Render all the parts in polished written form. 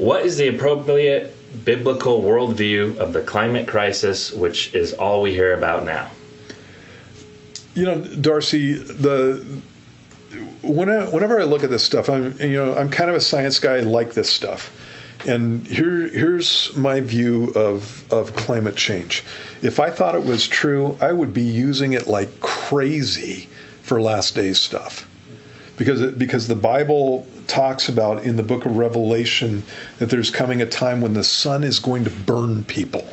What is the appropriate biblical worldview of the climate crisis, which is all we hear about now? Darcy, whenever I look at this stuff, I'm kind of a science guy. I like this stuff. And here's my view of climate change. If I thought it was true, I would be using it like crazy for last days stuff. Because the Bible talks about in the book of Revelation that there's coming a time when the sun is going to burn people.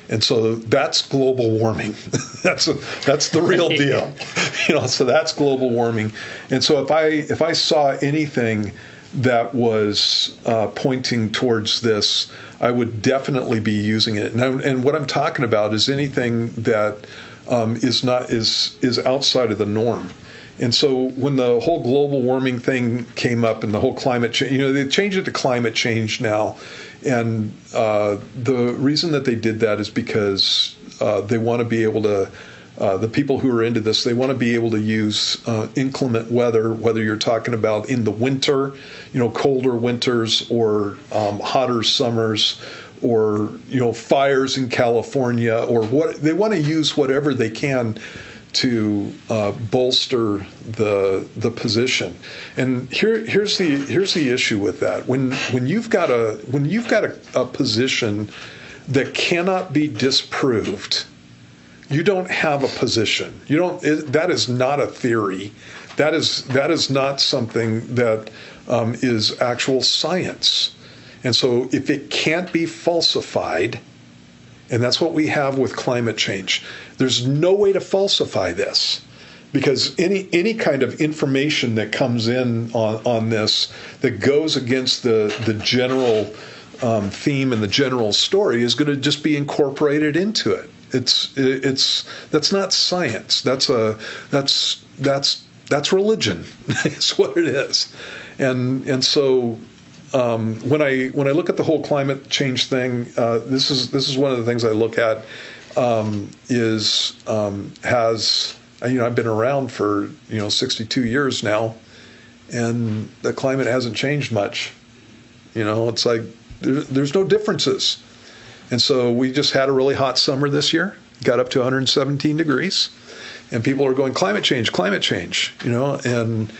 And so that's global warming. That's the real deal. So that's global warming. And so if I saw anything that was pointing towards this, I would definitely be using it. And what I'm talking about is anything that is outside of the norm. And so when the whole global warming thing came up and the whole climate change, they changed it to climate change now. And the reason that they did that is because they want to be able to, the people who are into this, they want to be able to use inclement weather, whether you're talking about in the winter, colder winters or hotter summers, or fires in California, or what they want to use whatever they can to bolster the position. And here's the issue with that. When you've got a position that cannot be disproved, you don't have a position. That is not a theory. That is not something that is actual science. And so if it can't be falsified, and that's what we have with climate change. There's no way to falsify this, because any kind of information that comes in on this that goes against the general theme and the general story is going to just be incorporated into it. That's not science. That's religion. It's what it is, and so. When I look at the whole climate change thing, this is one of the things I look at. I've been around for 62 years now, and the climate hasn't changed much. It's like there's no differences. And so we just had a really hot summer this year, got up to 117 degrees, and people are going climate change, and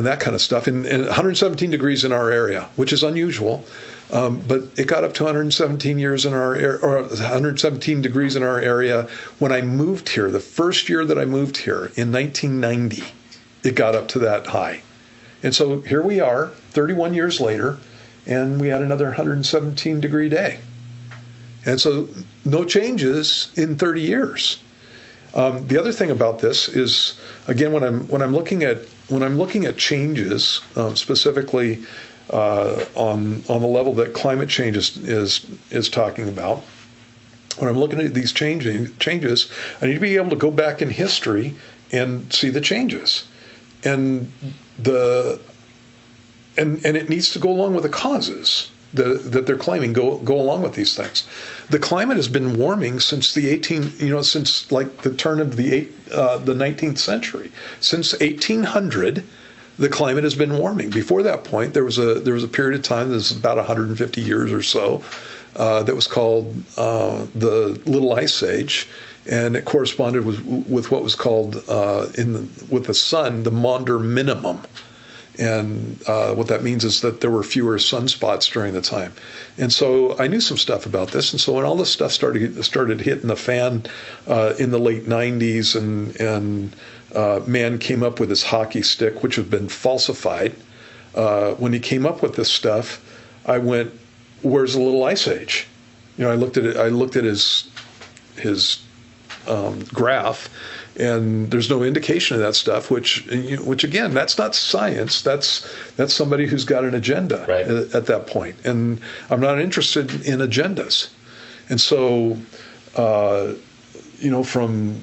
that kind of stuff. And 117 degrees in our area, which is unusual, but it got up to 117 degrees in our area when I moved here. The first year that I moved here in 1990, it got up to that high. And so here we are, 31 years later, and we had another 117 degree day. And so no changes in 30 years. The other thing about this is, again, when I'm looking at changes, specifically on the level that climate change is talking about, when I'm looking at these changes, I need to be able to go back in history and see the changes, and it needs to go along with the causes that they're claiming go along with these things. The climate has been warming since since like the turn of the 19th century. Since 1800, the climate has been warming. Before that point, there was a period of time, this is about 150 years or so, that was called the Little Ice Age, and it corresponded with what was called with the sun, the Maunder minimum. And what that means is that there were fewer sunspots during the time. And so I knew some stuff about this. And so when all this stuff started hitting the fan in the late 90s, and man came up with his hockey stick, which had been falsified, when he came up with this stuff, I went, where's the Little Ice Age? I looked at it. I looked at his graph, and there's no indication of that stuff. Which again, that's not science. That's somebody who's got an agenda at that point. And I'm not interested in agendas. And so, from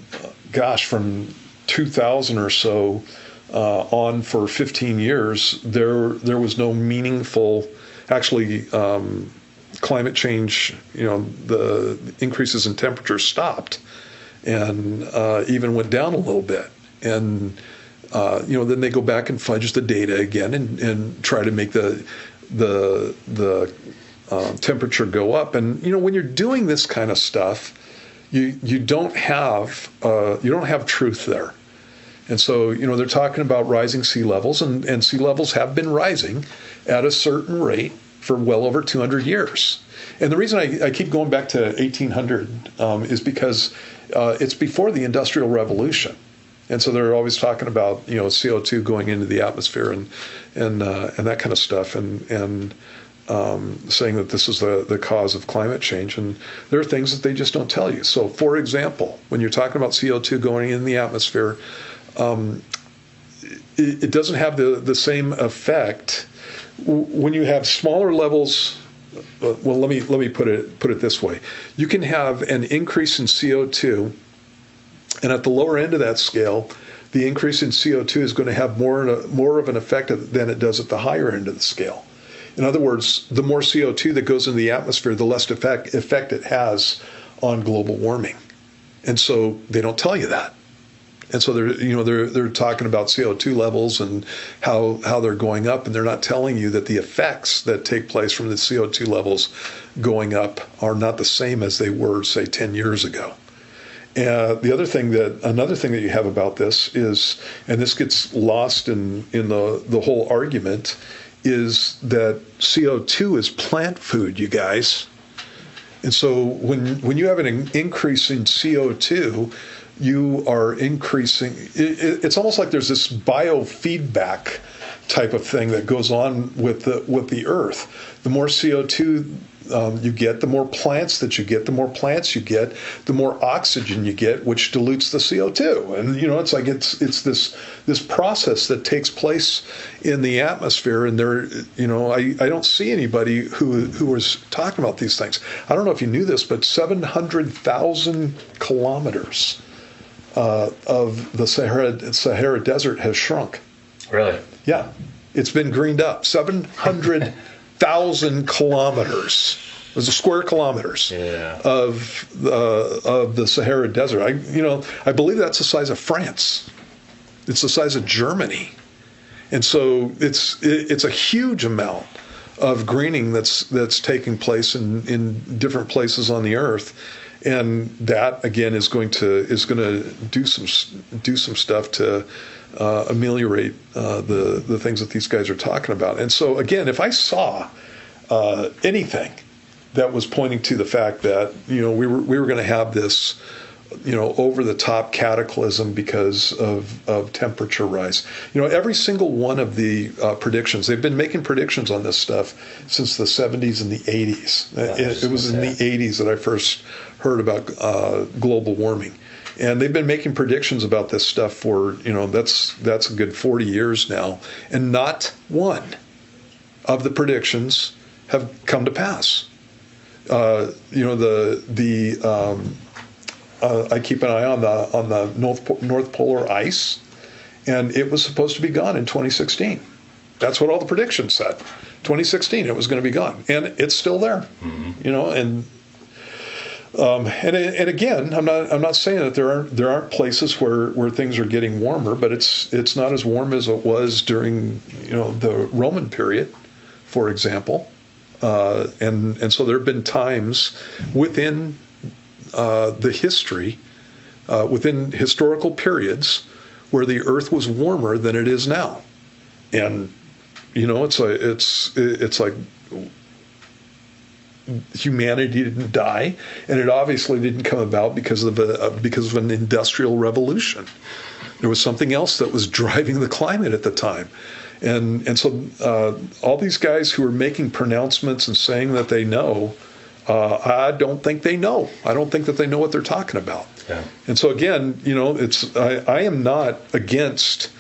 2000 or so on for 15 years, there was no meaningful, actually. Climate change, the increases in temperature stopped, and even went down a little bit. And then they go back and fudge the data again and try to make the temperature go up. And when you're doing this kind of stuff, you don't have truth there. And so they're talking about rising sea levels, and sea levels have been rising at a certain rate for well over 200 years. And the reason I keep going back to 1800 is because it's before the Industrial Revolution. And so they're always talking about CO2 going into the atmosphere and that kind of stuff, and saying that this is the cause of climate change. And there are things that they just don't tell you. So, for example, when you're talking about CO2 going in the atmosphere, it doesn't have the same effect when you have smaller levels. Well, let me put it this way: you can have an increase in CO2. And at the lower end of that scale, the increase in CO2 is going to have more of an effect than it does at the higher end of the scale. In other words, the more CO2 that goes into the atmosphere, the less effect it has on global warming. And so they don't tell you that. And so they're talking about CO2 levels and how they're going up, and they're not telling you that the effects that take place from the CO2 levels going up are not the same as they were, say, 10 years ago. Another thing that you have about this is, and this gets lost in the whole argument, is that CO2 is plant food, you guys. And so when you have an increase in CO2, you are increasing. It's almost like there's this biofeedback type of thing that goes on with the earth. The more CO2 you get, the more plants that you get, the more plants you get, the more oxygen you get, which dilutes the CO2. And it's like it's this process that takes place in the atmosphere. And I don't see anybody who is talking about these things. I don't know if you knew this, but 700,000 kilometers of the Sahara Desert has shrunk. Really? Yeah, it's been greened up. 700,000 kilometers. Those are square kilometers of the Sahara Desert. I believe that's the size of France. It's the size of Germany, and so it's a huge amount of greening that's taking place in different places on the earth. And that again is going to do some stuff to ameliorate the things that these guys are talking about. And so again, if I saw anything that was pointing to the fact that we were going to have this over the top cataclysm because of temperature rise, every single one of the predictions, they've been making predictions on this stuff since the 70s and the 80s. It was in the 80s that I first heard about global warming. And they've been making predictions about this stuff for, that's a good 40 years now. And not one of the predictions have come to pass. I keep an eye on the North Polar ice, and it was supposed to be gone in 2016. That's what all the predictions said. 2016, it was going to be gone, and it's still there. Mm-hmm. And again, I'm not saying that there aren't places where things are getting warmer, but it's not as warm as it was during the Roman period, for example, and so there have been times within the history, within historical periods, where the Earth was warmer than it is now, and it's like humanity didn't die, and it obviously didn't come about because of an industrial revolution. There was something else that was driving the climate at the time, and so all these guys who are making pronouncements and saying that they know, I don't think they know. I don't think that they know what they're talking about. Yeah. And so again, I am not against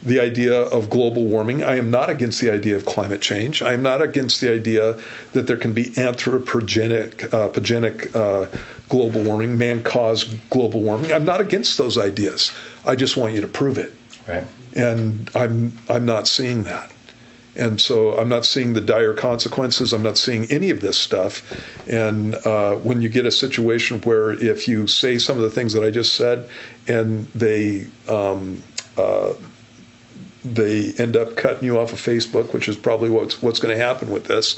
the idea of global warming. I am not against the idea of climate change. I am not against the idea that there can be anthropogenic global warming, man-caused global warming. I'm not against those ideas. I just want you to prove it. Right. And I'm not seeing that. And so I'm not seeing the dire consequences. I'm not seeing any of this stuff. And when you get a situation where if you say some of the things that I just said, and they they end up cutting you off of Facebook, which is probably what's going to happen with this.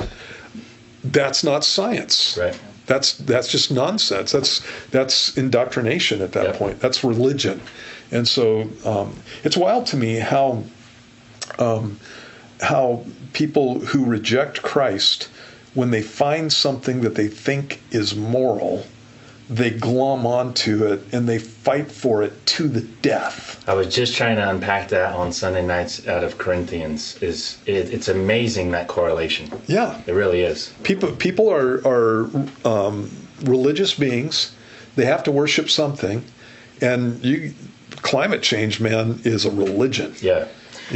That's not science. Right. That's just nonsense. That's indoctrination at that point. That's religion. And so it's wild to me how people who reject Christ, when they find something that they think is moral, they glom onto it and they fight for it to the death. I was just trying to unpack that on Sunday nights out of Corinthians. It's amazing, that correlation. Yeah, it really is. People are religious beings. They have to worship something, and climate change, man, is a religion. Yeah.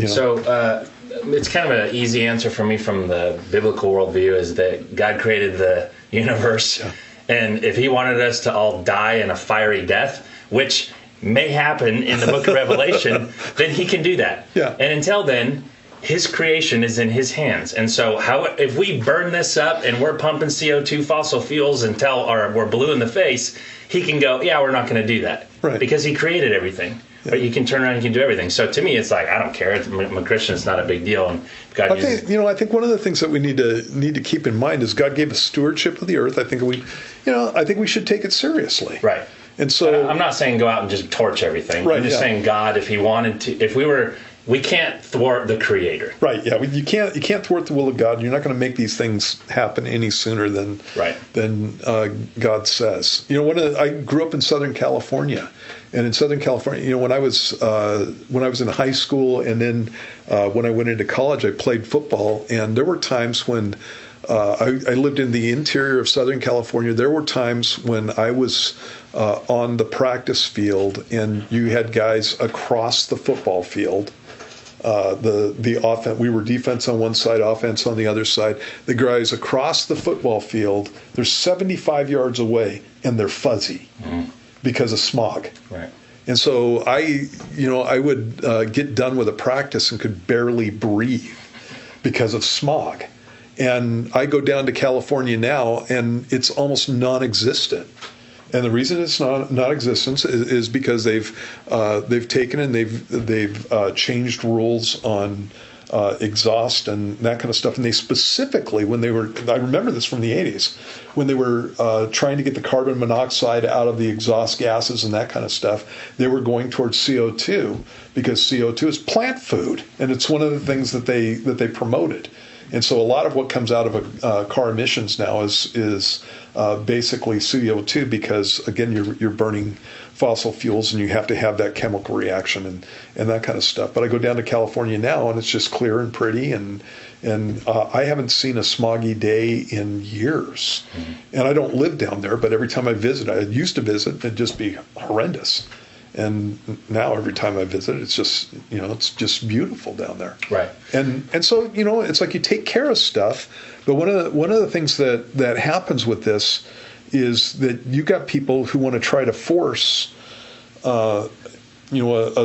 So it's kind of an easy answer for me from the biblical worldview is that God created the universe. Yeah. And if he wanted us to all die in a fiery death, which may happen in the book of Revelation, then he can do that. Yeah. And until then, his creation is in his hands. And so if we burn this up and we're pumping CO2 fossil fuels until we're blue in the face, he can go, yeah, we're not going to do that. Right. Because he created everything. Yeah. But you can turn around and you can do everything. So to me, it's like, I don't care. I'm a Christian. It's not a big deal. And God I think one of the things that we need to keep in mind is God gave us stewardship of the earth. I think we should take it seriously. Right. And so I'm not saying go out and just torch everything. Right, I'm just saying God, if he wanted to, we can't thwart the Creator. Right. Yeah. You can't thwart the will of God. You're not going to make these things happen any sooner than God says. I grew up in Southern California, and in Southern California, when I was in high school, and then when I went into college, I played football, and there were times when I lived in the interior of Southern California. There were times when I was on the practice field, and you had guys across the football field. The offense, we were defense on one side, offense on the other side. The guys across the football field, they're 75 yards away, and they're fuzzy because of smog. Right. And so I would get done with a practice and could barely breathe because of smog. And I go down to California now, and it's almost non-existent. And the reason it's non-existent is because they've taken and they've changed rules on exhaust and that kind of stuff. And they specifically, I remember this from the 80s, when they were trying to get the carbon monoxide out of the exhaust gases and that kind of stuff, they were going towards CO2 because CO2 is plant food, and it's one of the things that they promoted. And so a lot of what comes out of car emissions now is basically CO2 because, again, you're burning fossil fuels and you have to have that chemical reaction and that kind of stuff. But I go down to California now and it's just clear and pretty, and I haven't seen a smoggy day in years. Mm-hmm. And I don't live down there, but every time I visit, I used to visit, it'd just be horrendous. And now every time I visit, it's just beautiful down there. Right. And so, it's like you take care of stuff. But one of the things that happens with this is that you got people who want to try to force, a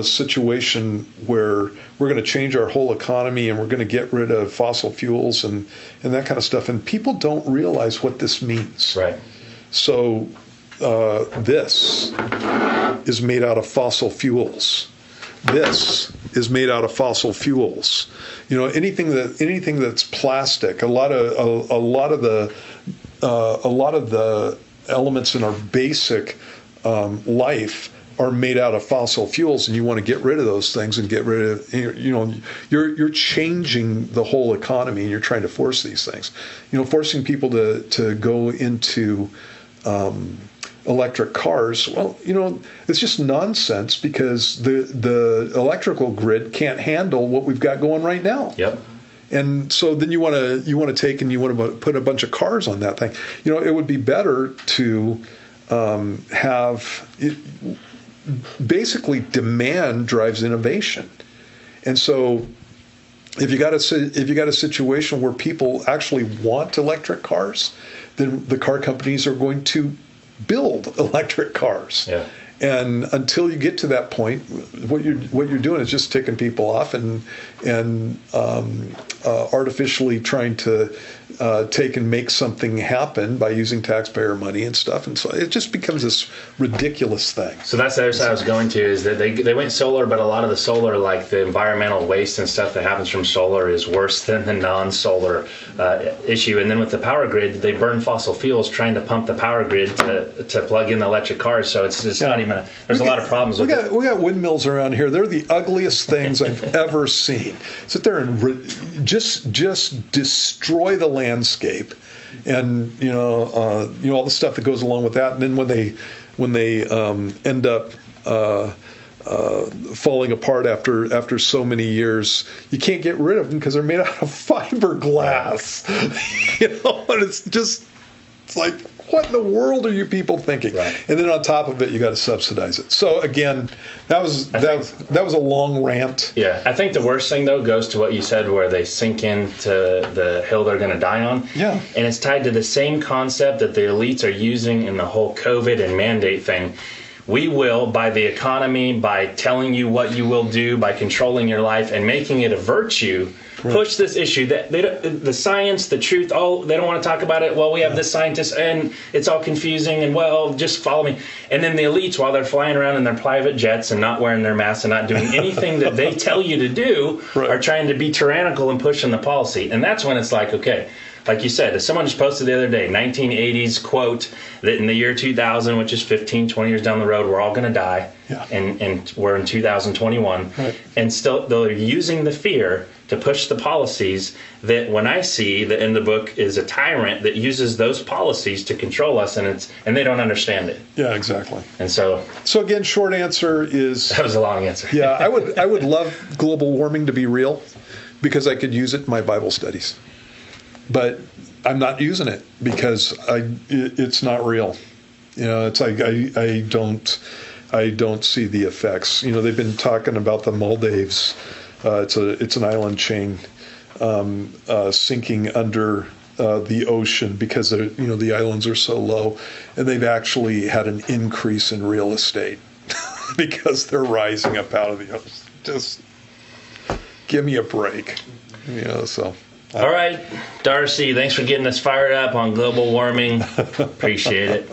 situation where we're going to change our whole economy and we're going to get rid of fossil fuels and that kind of stuff. And people don't realize what this means. Right. So this is made out of fossil fuels. This is made out of fossil fuels. Anything that's plastic. A lot of the elements in our basic life are made out of fossil fuels, and you want to get rid of those things and get rid of. You're changing the whole economy, and you're trying to force these things. Forcing people to go into electric cars, well, it's just nonsense because the electrical grid can't handle what we've got going right now. Yep. And so then you want to take and you want to put a bunch of cars on that thing. It would be better to have it. Basically, demand drives innovation, and so if you got a situation where people actually want electric cars, then the car companies are going to build electric cars. Yeah. And until you get to that point, what you're doing is just ticking people off and artificially trying to take and make something happen by using taxpayer money and stuff. And so it just becomes this ridiculous thing. So that's the other side I was going to, is that they went solar, but a lot of the solar, like the environmental waste and stuff that happens from solar, is worse than the non-solar issue. And then with the power grid, they burn fossil fuels trying to pump the power grid to plug in the electric cars. So it's just not even, there's a lot of problems with it. We got windmills around here. They're the ugliest things I've ever seen. Sit there and just destroy the landscape, and all the stuff that goes along with that. And then when they end up falling apart after so many years, you can't get rid of them because they're made out of fiberglass. And it's like, what in the world are you people thinking? Right. And then on top of it, you got to subsidize it. So again, that was a long rant. Yeah, I think the worst thing though goes to what you said, where they sink into the hill they're going to die on. Yeah. And it's tied to the same concept that the elites are using in the whole COVID and mandate thing. We will, by the economy, by telling you what you will do, by controlling your life and making it a virtue, push this issue. That the science, the truth, they don't want to talk about it. Well, we have this scientist, and it's all confusing, and well, just follow me. And then the elites, while they're flying around in their private jets and not wearing their masks and not doing anything that they tell you to do, are trying to be tyrannical and pushing the policy. And that's when it's like, okay, like you said, someone just posted the other day, 1980s quote, that in the year 2000, which is 15, 20 years down the road, we're all going to die. Yeah. And we're in 2021. Right. And still, they're using the fear to push the policies that, when I see that in the book is a tyrant that uses those policies to control us, and they don't understand it. Yeah, exactly. And so again, short answer is, that was a long answer. yeah, I would love global warming to be real, because I could use it in my Bible studies. But I'm not using it because it's not real. It's like I don't see the effects. They've been talking about the Maldives. It's an island chain sinking under the ocean because the islands are so low, and they've actually had an increase in real estate because they're rising up out of the ocean. Just give me a break. So. All right, Darcy, thanks for getting us fired up on global warming. Appreciate it.